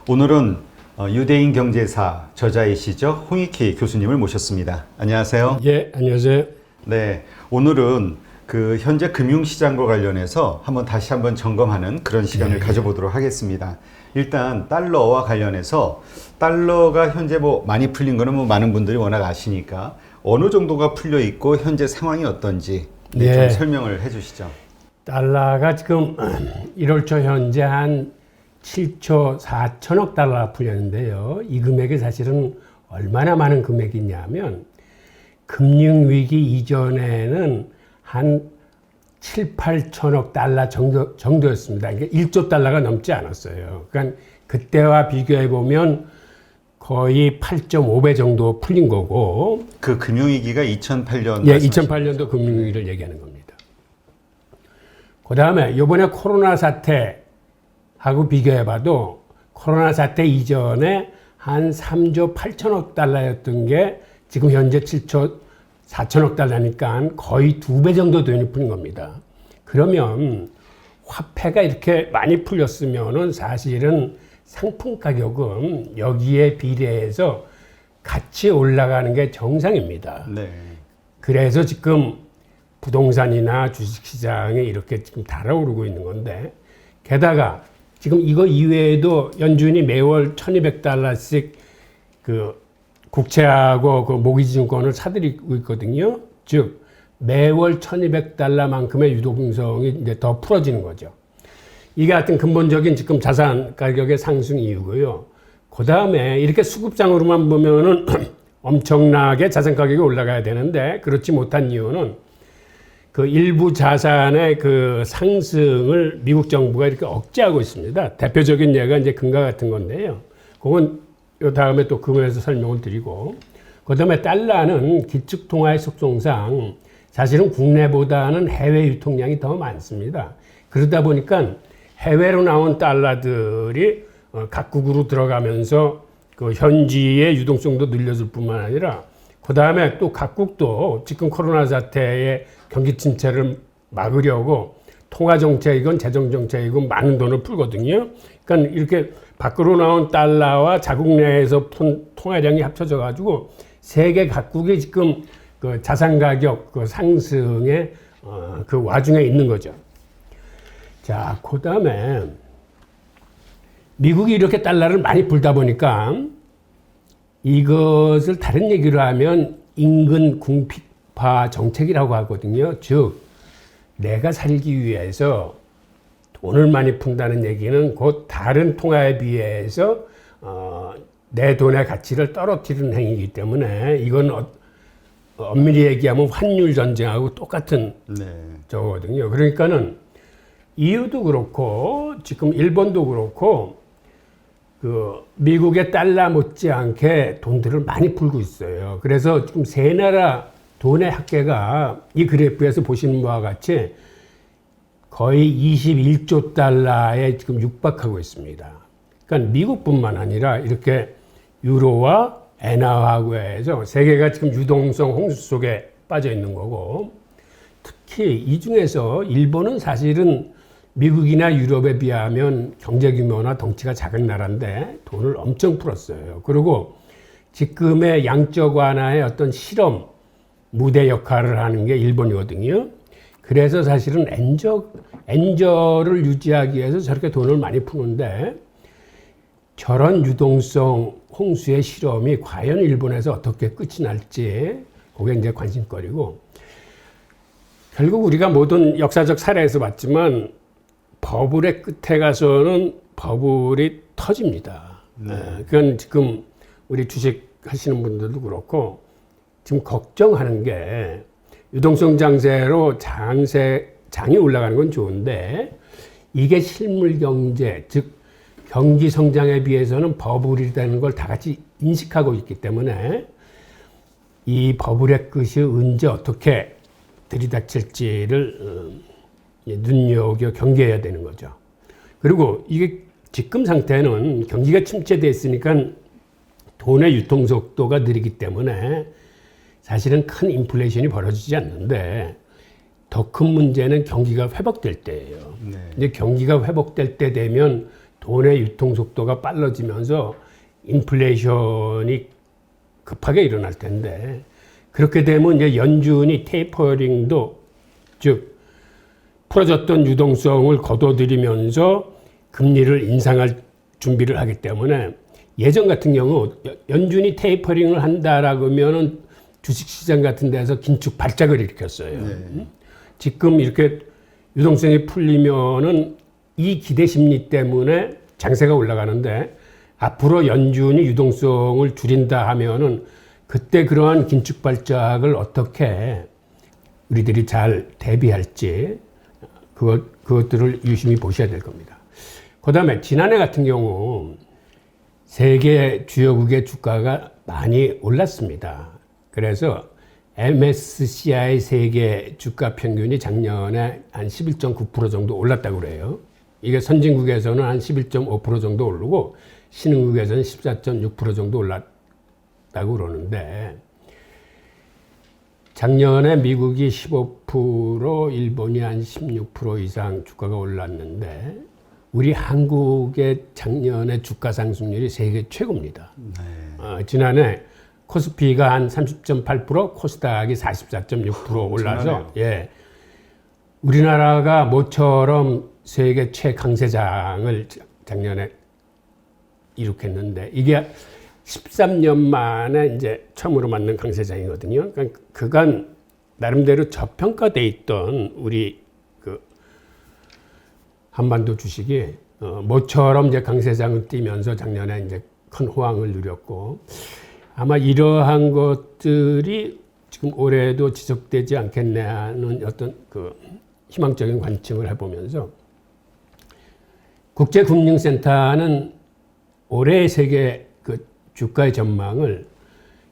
오늘은 유대인 경제사 저자이시죠. 홍익희 교수님을 모셨습니다. 안녕하세요. 예, 안녕하세요. 네, 오늘은 그 현재 금융시장과 관련해서 다시 한번 점검하는 그런 시간을 가져보도록 하겠습니다. 일단 달러와 관련해서 달러가 현재 많이 풀린 거는 많은 분들이 워낙 아시니까 어느 정도가 풀려 있고 현재 상황이 어떤지 좀 설명을 해주시죠. 달러가 지금 1월 초 현재 한 7조 4천억 달러 풀렸는데요. 이 금액이 사실은 얼마나 많은 금액이냐면 금융위기 이전에는 한 7, 8천억 달러 정도였습니다. 그러니까 1조 달러가 넘지 않았어요. 그러니까 그때와 비교해 보면 거의 8.5배 정도 풀린 거고. 그 금융위기가 2008년. 예, 2008년도 금융위기를 얘기하는 겁니다. 그 다음에 이번에 코로나 사태하고 비교해 봐도 코로나 사태 이전에 한 3조 8천억 달러였던 게 지금 현재 7조 4천억 달러니까 거의 2배 정도 돈이 풀린 겁니다. 그러면 화폐가 이렇게 많이 풀렸으면은 사실은 상품 가격은 여기에 비례해서 같이 올라가는 게 정상입니다. 네. 그래서 지금 부동산이나 주식시장이 이렇게 지금 달아오르고 있는 건데, 게다가 지금 이거 이외에도 연준이 매월 1200달러씩 그 국채하고 그 모기지증권을 사들이고 있거든요. 즉 매월 1200달러만큼의 유동성이 이제 더 풀어지는 거죠. 이게 하여튼 근본적인 지금 자산 가격의 상승 이유고요. 그 다음에 이렇게 수급장으로만 보면은 엄청나게 자산 가격이 올라가야 되는데 그렇지 못한 이유는 그 일부 자산의 그 상승을 미국 정부가 이렇게 억제하고 있습니다. 대표적인 예가 이제 금과 같은 건데요. 그건 요 다음에 또 금에서 설명을 드리고, 그 다음에 달러는 기축통화의 속성상 사실은 국내보다는 해외 유통량이 더 많습니다. 그러다 보니까 해외로 나온 달러들이 각국으로 들어가면서 그 현지의 유동성도 늘려줄 뿐만 아니라, 그 다음에 또 각국도 지금 코로나 사태의 경기 침체를 막으려고 통화 정책이건 재정 정책이건 많은 돈을 풀거든요. 그러니까 이렇게 밖으로 나온 달러와 자국 내에서 통화량이 합쳐져 가지고 세계 각국이 지금 그 자산 가격 그 상승의 그 와중에 있는 거죠. 자, 그 다음에 미국이 이렇게 달러를 많이 풀다 보니까 이것을 다른 얘기로 하면 인근 궁핍화 정책이라고 하거든요. 즉, 내가 살기 위해서 돈을 많이 푼다는 얘기는 곧 다른 통화에 비해서 내 돈의 가치를 떨어뜨리는 행위이기 때문에 이건 엄밀히 얘기하면 환율 전쟁하고 똑같은 저거거든요. 그러니까는 EU도 그렇고 지금 일본도 그렇고 그 미국의 달러 못지않게 돈들을 많이 풀고 있어요. 그래서 지금 세 나라 돈의 합계가 이 그래프에서 보시는 바와 같이 거의 21조 달러에 지금 육박하고 있습니다. 그러니까 미국뿐만 아니라 이렇게 유로와 엔화하고 해서 세계가 지금 유동성 홍수 속에 빠져 있는 거고, 특히 이 중에서 일본은 사실은 미국이나 유럽에 비하면 경제 규모나 덩치가 작은 나라인데 돈을 엄청 풀었어요. 그리고 지금의 양적 완화의 어떤 실험 무대 역할을 하는 게 일본이거든요. 그래서 사실은 엔저를 유지하기 위해서 저렇게 돈을 많이 푸는데, 저런 유동성 홍수의 실험이 과연 일본에서 어떻게 끝이 날지 그게 이제 관심거리고, 결국 우리가 모든 역사적 사례에서 봤지만 버블의 끝에 가서는 버블이 터집니다. 그건 지금 우리 주식 하시는 분들도 그렇고 지금 걱정하는 게, 유동성 장세로 장이 올라가는 건 좋은데 이게 실물 경제, 즉 경기 성장에 비해서는 버블이 되는 걸 다 같이 인식하고 있기 때문에 이 버블의 끝이 언제 어떻게 들이닥칠지를 눈여겨 경계해야 되는 거죠. 그리고 이게 지금 상태는 경기가 침체됐으니까 돈의 유통 속도가 느리기 때문에 사실은 큰 인플레이션이 벌어지지 않는데, 더 큰 문제는 경기가 회복될 때예요. 이제 경기가 회복될 때 되면 돈의 유통 속도가 빨라지면서 인플레이션이 급하게 일어날 텐데 그렇게 되면 이제 연준이 테이퍼링도 즉 풀어졌던 유동성을 거둬들이면서 금리를 인상할 준비를 하기 때문에 예전 같은 경우 연준이 테이퍼링을 한다라고 하면은 주식시장 같은 데서 긴축 발작을 일으켰어요. 네. 지금 이렇게 유동성이 풀리면은 이 기대 심리 때문에 장세가 올라가는데 앞으로 연준이 유동성을 줄인다 하면은 그때 그러한 긴축 발작을 어떻게 우리들이 잘 대비할지 그것들을 유심히 보셔야 될 겁니다. 그 다음에 지난해 같은 경우 세계 주요국의 주가가 많이 올랐습니다. 그래서 MSCI 세계 주가 평균이 작년에 한 11.9% 정도 올랐다고 그래요. 이게 선진국에서는 한 11.5% 정도 오르고 신흥국에서는 14.6% 정도 올랐다고 그러는데 작년에 미국이 15%, 일본이 한 16% 이상 주가가 올랐는데 우리 한국의 작년에 주가 상승률이 세계 최고입니다. 네. 지난해 코스피가 한 30.8%, 코스닥이 44.6% 올라서 예, 우리나라가 모처럼 세계 최강세장을 작년에 이룩했는데 이게 13년 만에 이제 처음으로 맞는 강세장이거든요. 그러니까 그간 나름대로 저평가돼 있던 우리 그 한반도 주식이 모처럼 이제 강세장을 띄면서 작년에 이제 큰 호황을 누렸고 아마 이러한 것들이 지금 올해도 지속되지 않겠네 하는 어떤 그 희망적인 관측을 해보면서 국제금융센터는 올해 세계 그 주가의 전망을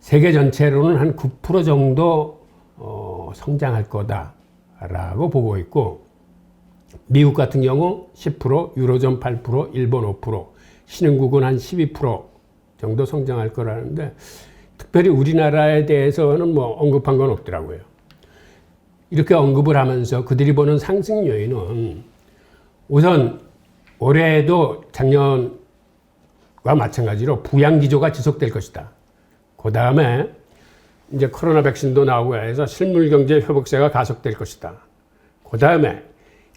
세계 전체로는 한 9% 정도 성장할 거다라고 보고 있고 미국 같은 경우 10%, 유로존 8%, 일본 5%, 신흥국은 한 12% 정도 성장할 거라는데 특별히 우리나라에 대해서는 뭐 언급한 건 없더라고요. 이렇게 언급을 하면서 그들이 보는 상승 요인은 우선 올해에도 작년과 마찬가지로 부양 기조가 지속될 것이다. 그 다음에 이제 코로나 백신도 나오고 해서 실물 경제 회복세가 가속될 것이다. 그 다음에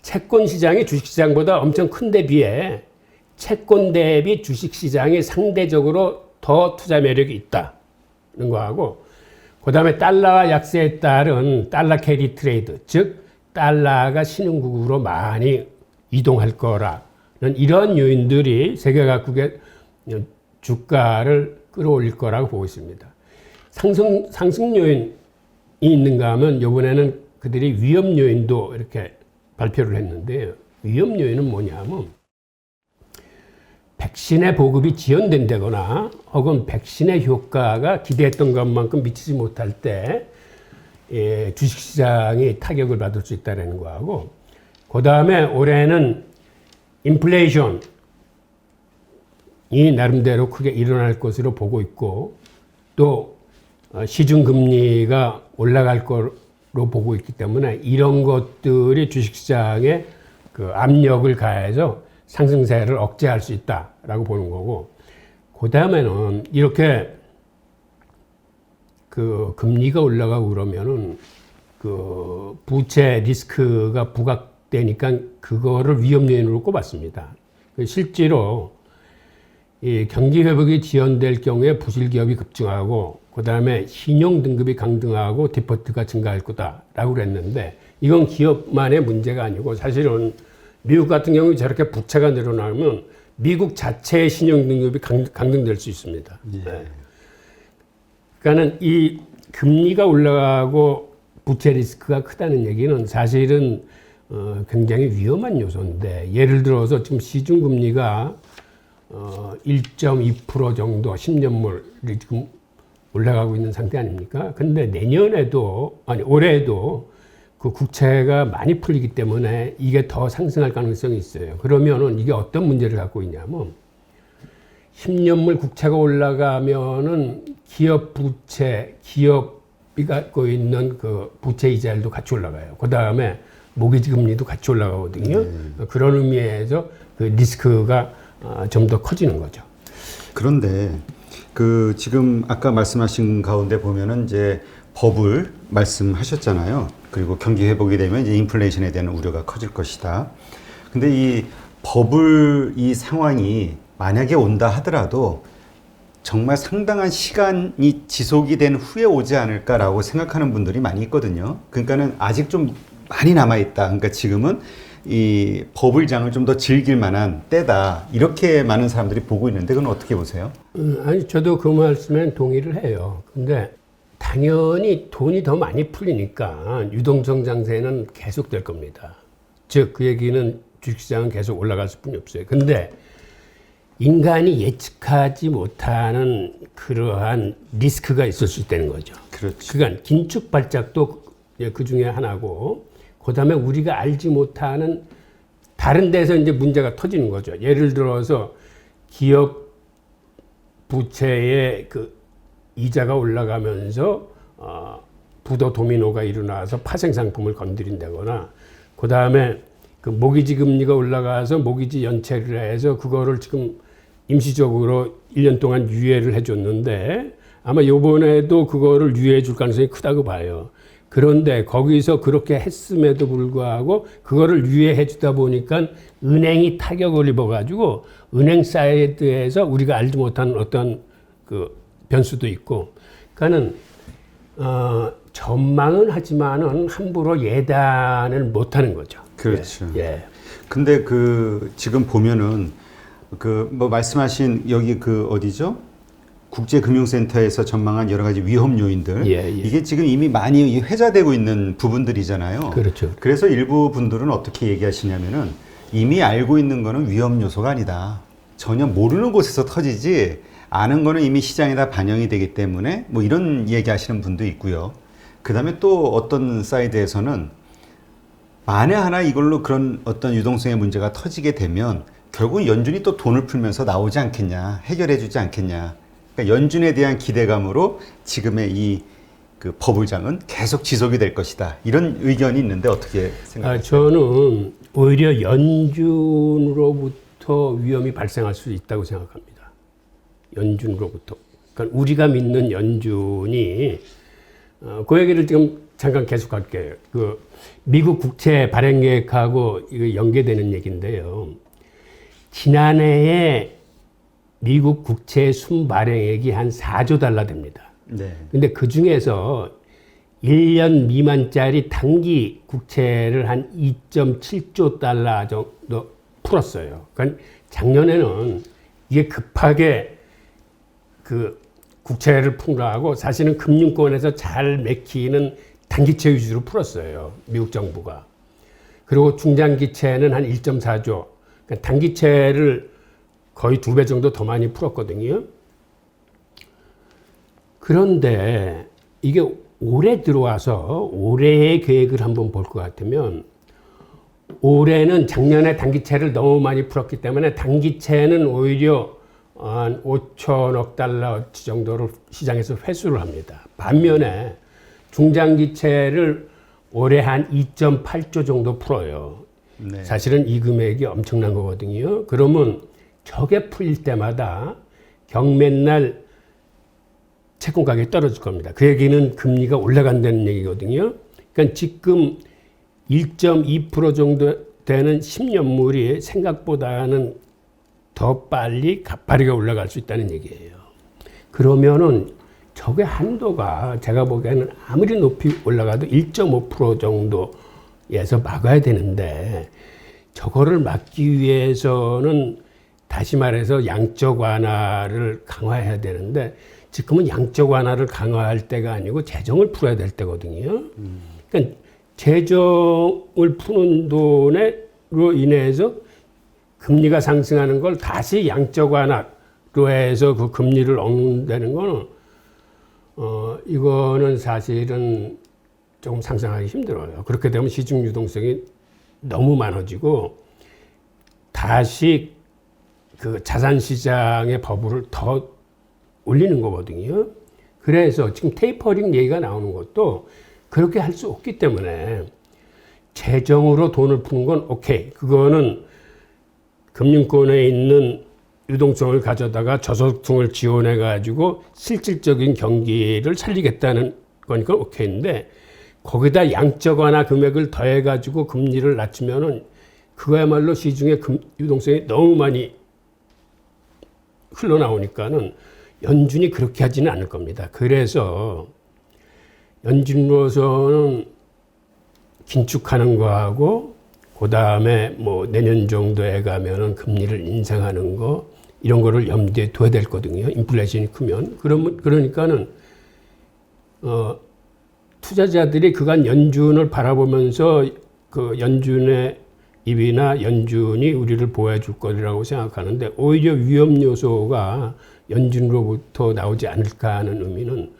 채권 시장이 주식 시장보다 엄청 큰 데 비해 채권 대비 주식 시장이 상대적으로 더 투자 매력이 있다는 거하고 그 다음에 달러와 약세에 따른 달러 캐리 트레이드 즉 달러가 신흥국으로 많이 이동할 거라는 이런 요인들이 세계 각국의 주가를 끌어올릴 거라고 보고 있습니다. 상승 요인이 있는가 하면 이번에는 그들이 위험 요인도 이렇게 발표를 했는데요. 위험 요인은 뭐냐면 백신의 보급이 지연된다거나 혹은 백신의 효과가 기대했던 것만큼 미치지 못할 때 주식시장이 타격을 받을 수 있다는 거하고 그 다음에 올해는 인플레이션이 나름대로 크게 일어날 것으로 보고 있고 또 시중금리가 올라갈 거로 보고 있기 때문에 이런 것들이 주식시장에 그 압력을 가해서 상승세를 억제할 수 있다라고 보는 거고 그 다음에는 이렇게 그 금리가 올라가고 그러면은 그 부채 리스크가 부각되니까 그거를 위험 요인으로 꼽았습니다. 실제로 이 경기 회복이 지연될 경우에 부실 기업이 급증하고 그 다음에 신용 등급이 강등하고 디포트가 증가할 거다라고 그랬는데 이건 기업만의 문제가 아니고 사실은 미국 같은 경우 저렇게 부채가 늘어나면 미국 자체의 신용 등급이 강등될 수 있습니다. 예. 네. 그러니까는 이 금리가 올라가고 부채 리스크가 크다는 얘기는 사실은 굉장히 위험한 요소인데 예를 들어서 지금 시중 금리가 1.2% 정도 10년물이 지금 올라가고 있는 상태 아닙니까? 근데 내년에도 아니 올해에도 그 국채가 많이 풀리기 때문에 이게 더 상승할 가능성이 있어요. 그러면은 이게 어떤 문제를 갖고 있냐면 10년물 국채가 올라가면은 기업 부채, 기업이 갖고 있는 그 부채 이자율도 같이 올라가요. 그 다음에 모기지 금리도 같이 올라가거든요. 그런 의미에서 그 리스크가 좀 더 커지는 거죠. 그런데 그 지금 아까 말씀하신 가운데 보면은 이제 버블 말씀하셨잖아요. 그리고 경기 회복이 되면 이제 인플레이션에 대한 우려가 커질 것이다. 근데 이 버블 이 상황이 만약에 온다 하더라도 정말 상당한 시간이 지속이 된 후에 오지 않을까라고 생각하는 분들이 많이 있거든요. 그러니까는 아직 좀 많이 남아있다. 그러니까 지금은 이 버블장을 좀 더 즐길 만한 때다. 이렇게 많은 사람들이 보고 있는데 그건 어떻게 보세요? 아니, 저도 그 말씀에 동의를 해요. 근데 당연히 돈이 더 많이 풀리니까 유동성 장세는 계속될 겁니다. 즉, 그 얘기는 주식시장은 계속 올라갈 수뿐이 없어요. 근데 인간이 예측하지 못하는 그러한 리스크가 있을 수 있다는 거죠. 그렇죠. 그러니까 긴축 발작도 그 중에 하나고, 그 다음에 우리가 알지 못하는 다른 데서 이제 문제가 터지는 거죠. 예를 들어서 기업 부채의 그 이자가 올라가면서 부도 도미노가 일어나서 파생 상품을 건드린다거나, 그 다음에 그 모기지 금리가 올라가서 모기지 연체를 해서 그거를 지금 임시적으로 1년 동안 유예를 해줬는데 아마 요번에도 그거를 유예해 줄 가능성이 크다고 봐요. 그런데 거기서 그렇게 했음에도 불구하고 그거를 유예해 주다 보니까 은행이 타격을 입어가지고 은행 사이드에서 우리가 알지 못한 어떤 그 변수도 있고, 그러니까는 전망은 하지만은 함부로 예단을 못하는 거죠. 그렇죠. 예. 근데 그 지금 보면은 그 뭐 말씀하신 여기 그 어디죠? 국제금융센터에서 전망한 여러 가지 위험 요인들 이게 지금 이미 많이 회자되고 있는 부분들이잖아요. 그렇죠. 그래서 일부 분들은 어떻게 얘기하시냐면은 이미 알고 있는 거는 위험 요소가 아니다. 전혀 모르는 곳에서 터지지 아는 거는 이미 시장에 다 반영이 되기 때문에 뭐 이런 얘기하시는 분도 있고요. 그다음에 또 어떤 사이드에서는 만에 하나 이걸로 그런 어떤 유동성의 문제가 터지게 되면 결국 연준이 또 돈을 풀면서 나오지 않겠냐, 해결해 주지 않겠냐. 그러니까 연준에 대한 기대감으로 지금의 이 그 버블장은 계속 지속이 될 것이다. 이런 의견이 있는데 어떻게 생각하세요? 저는 오히려 연준으로부터 위험이 발생할 수 있다고 생각합니다. 연준으로부터. 그러니까 우리가 믿는 연준이 그 얘기를 지금 잠깐 계속할게요. 그 미국 국채 발행 계획하고 이거 연계되는 얘기인데요. 지난해에 미국 국채 순발행액이 한 4조 달러 됩니다. 네. 근데 그 중에서 1년 미만짜리 단기 국채를 한 2.7조 달러 정도 풀었어요. 그러니까 작년에는 이게 급하게 그 국채를 풀라고 사실은 금융권에서 잘 맥히는 단기채 위주로 풀었어요. 미국 정부가. 그리고 중장기채는 한 1.4조. 그러니까 단기채를 거의 2배 정도 더 많이 풀었거든요. 그런데 이게 올해 들어와서 올해의 계획을 한번 볼 것 같으면 올해는 작년에 단기채를 너무 많이 풀었기 때문에 단기채는 오히려 한 5천억 달러치 정도를 시장에서 회수를 합니다. 반면에 중장기채를 올해 한 2.8조 정도 풀어요. 네. 사실은 이 금액이 엄청난 거거든요. 그러면 저게 풀릴 때마다 경매날 채권 가격이 떨어질 겁니다. 그 얘기는 금리가 올라간다는 얘기거든요. 그러니까 지금 1.2% 정도 되는 10년물이 생각보다는 더 빨리 가파르게 올라갈 수 있다는 얘기예요. 그러면은 저게 한도가 제가 보기에는 아무리 높이 올라가도 1.5% 정도에서 막아야 되는데 저거를 막기 위해서는 다시 말해서 양적 완화를 강화해야 되는데 지금은 양적 완화를 강화할 때가 아니고 재정을 풀어야 될 때거든요. 그러니까 재정을 푸는 돈으로 인해서 금리가 상승하는 걸 다시 양적 완화로 해서 그 금리를 얻는다는 거는 이거는 사실은 조금 상상하기 힘들어요. 그렇게 되면 시중 유동성이 너무 많아지고 다시 그 자산 시장의 버블을 더 올리는 거거든요. 그래서 지금 테이퍼링 얘기가 나오는 것도 그렇게 할 수 없기 때문에 재정으로 돈을 푸는 건 오케이. 그거는 금융권에 있는 유동성을 가져다가 저소득층을 지원해 가지고 실질적인 경기를 살리겠다는 거니까 오케이인데 거기다 양적 완화 금액을 더해 가지고 금리를 낮추면은 그거야말로 시중에 유동성이 너무 많이 흘러나오니까는 연준이 그렇게 하지는 않을 겁니다. 그래서 연준으로서는 긴축하는 거하고 그 다음에 뭐 내년 정도에 가면은 금리를 인상하는 거 이런 거를 염두에 둬야 될 거거든요. 인플레이션이 크면 그러니까는 투자자들이 그간 연준을 바라보면서 그 연준의 입이나 연준이 우리를 보호해 줄 거라고 생각하는데 오히려 위험 요소가 연준으로부터 나오지 않을까 하는 의미는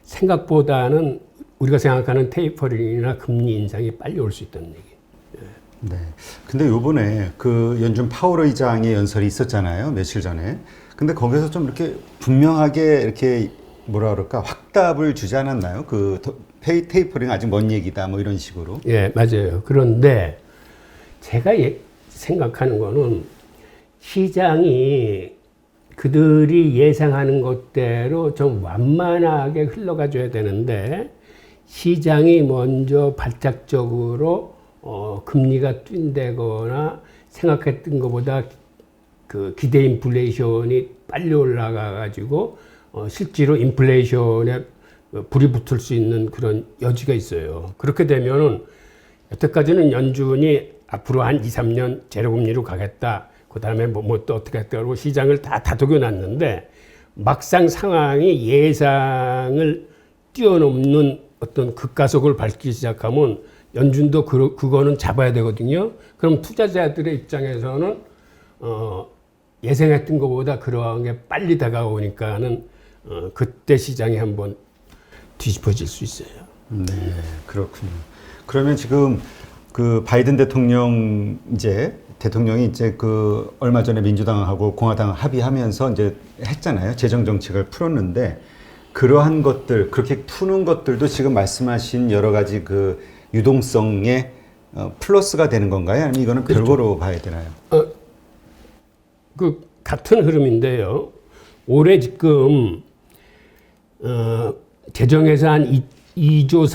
생각보다는 우리가 생각하는 테이퍼링이나 금리 인상이 빨리 올 수 있다는 얘기. 네. 근데 요번에 그 연준 파월 의장의 연설이 있었잖아요. 며칠 전에. 근데 거기서 좀 이렇게 분명하게 이렇게 뭐라 그럴까 확답을 주지 않았나요? 그 테이퍼링 아직 먼 얘기다 뭐 이런 식으로. 예, 맞아요. 그런데 제가 생각하는 거는 시장이 그들이 예상하는 것대로 좀 완만하게 흘러가줘야 되는데 시장이 먼저 발작적으로 금리가 뛴다거나 생각했던 것보다 그 기대 인플레이션이 빨리 올라가 가지고 실제로 인플레이션에 불이 붙을 수 있는 그런 여지가 있어요. 그렇게 되면은 여태까지는 연준이 앞으로 한 2, 3년 제로금리로 가겠다. 그 다음에 뭐 또 어떻게 했다고 시장을 다 다독여 놨는데 막상 상황이 예상을 뛰어넘는 어떤 급가속을 밟기 시작하면 연준도 그거는 잡아야 되거든요. 그럼 투자자들의 입장에서는 예상했던 것보다 그러한 게 빨리 다가오니까는 그때 시장이 한번 뒤집어질 수 있어요. 네, 그렇군요. 그러면 지금 그 바이든 대통령이 이제 그 얼마 전에 민주당하고 공화당 합의하면서 이제 했잖아요. 재정 정책을 풀었는데 그러한 것들 그렇게 푸는 것들도 지금 말씀하신 여러 가지 그 유동성의 플러스가 되는 건가요? 아니면 이거는 그렇죠. 별거로 봐야 되나요? 그 같은 흐름인데요. 올해 지금 재정에서 한 2조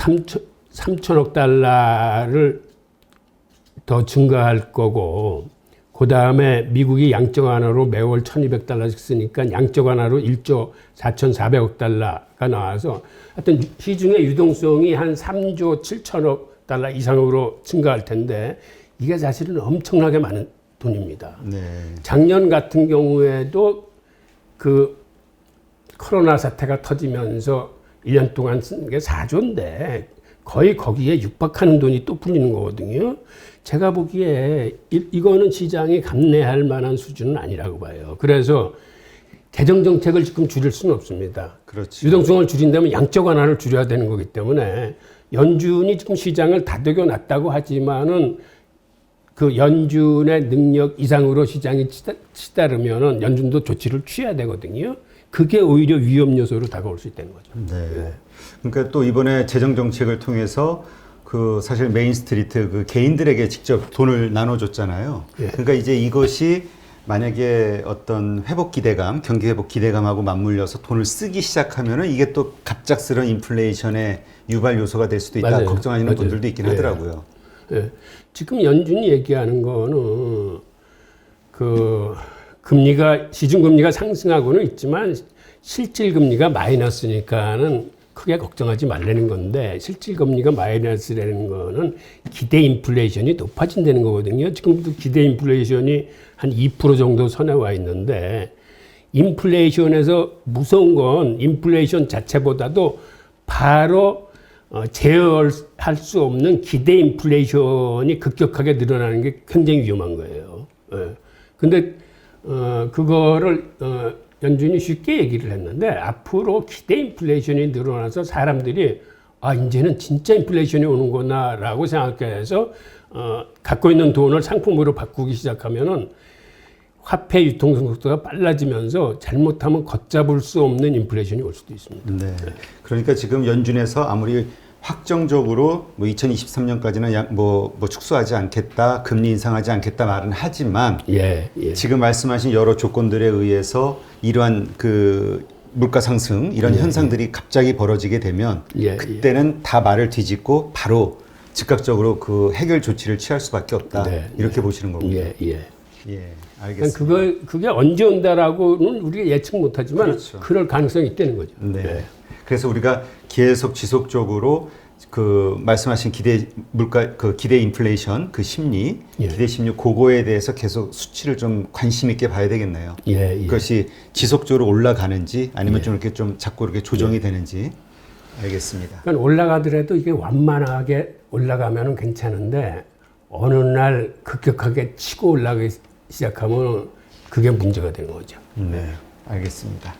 3천억 달러를 더 증가할 거고 그 다음에 미국이 양적 완화로 매월 1,200달러씩 쓰니까 양적 완화로 1조 4,400억 달러가 나와서 하여튼 시중의 유동성이 한 3조 7천억 달러 이상으로 증가할 텐데 이게 사실은 엄청나게 많은 돈입니다. 네. 작년 같은 경우에도 그 코로나 사태가 터지면서 1년 동안 쓴 게 4조인데 거의 거기에 육박하는 돈이 또 풀리는 거거든요. 제가 보기에 이거는 시장이 감내할 만한 수준은 아니라고 봐요. 그래서 재정 정책을 지금 줄일 수는 없습니다. 그렇죠. 유동성을 줄인다면 양적 완화를 줄여야 되는 거기 때문에 연준이 지금 시장을 다독여 놨다고 하지만은 그 연준의 능력 이상으로 시장이 치달으면은 연준도 조치를 취해야 되거든요. 그게 오히려 위험 요소로 다가올 수 있다는 거죠. 네. 그러니까 또 이번에 재정 정책을 통해서 그 사실 메인스트리트 그 개인들에게 직접 돈을 나눠줬잖아요. 예. 그러니까 이제 이것이 만약에 어떤 회복 기대감, 경기 회복 기대감하고 맞물려서 돈을 쓰기 시작하면은 이게 또 갑작스러운 인플레이션의 유발 요소가 될 수도 있다. 맞아요. 걱정하는 맞아요. 분들도 있긴 하더라고요. 예. 지금 연준이 얘기하는 거는 그 금리가 시중 금리가 상승하고는 있지만 실질 금리가 마이너스니까는 크게 걱정하지 말라는 건데 실질 금리가 마이너스라는 거는 기대 인플레이션이 높아진다는 거거든요. 지금도 기대 인플레이션이 한 2% 정도 선에 와 있는데 인플레이션에서 무서운 건 인플레이션 자체보다도 바로 제어할 수 없는 기대 인플레이션이 급격하게 늘어나는 게 굉장히 위험한 거예요. 근데 그거를 연준이 쉽게 얘기를 했는데 앞으로 기대 인플레이션이 늘어나서 사람들이 이제는 진짜 인플레이션이 오는구나라고 생각해서 갖고 있는 돈을 상품으로 바꾸기 시작하면은 화폐 유통 속도가 빨라지면서 잘못하면 걷잡을 수 없는 인플레이션이 올 수도 있습니다. 네. 그러니까 지금 연준에서 아무리 확정적으로 뭐 2023년까지는 뭐 축소하지 않겠다, 금리 인상하지 않겠다 말은 하지만 예. 지금 말씀하신 여러 조건들에 의해서 이러한 그 물가 상승 이런 현상들이 갑자기 벌어지게 되면 그때는 다 말을 뒤집고 바로 즉각적으로 그 해결 조치를 취할 수밖에 없다. 이렇게 보시는 거군요. 예, 알겠습니다. 그게 언제 온다라고는 우리가 예측 못하지만 그렇죠. 그럴 가능성이 있다는 거죠. 네. 그래서 우리가 계속 지속적으로 그 말씀하신 기대 물가 그 기대 인플레이션 그 심리 기대 심리 그거에 대해서 계속 수치를 좀 관심 있게 봐야 되겠네요. 그것이 지속적으로 올라가는지 아니면 좀 이렇게 좀 자꾸 이렇게 조정이 되는지 알겠습니다. 그러니까 올라가더라도 이게 완만하게 올라가면은 괜찮은데 어느 날 급격하게 치고 올라가기 시작하면 그게 문제가 되는 거죠. 네, 알겠습니다.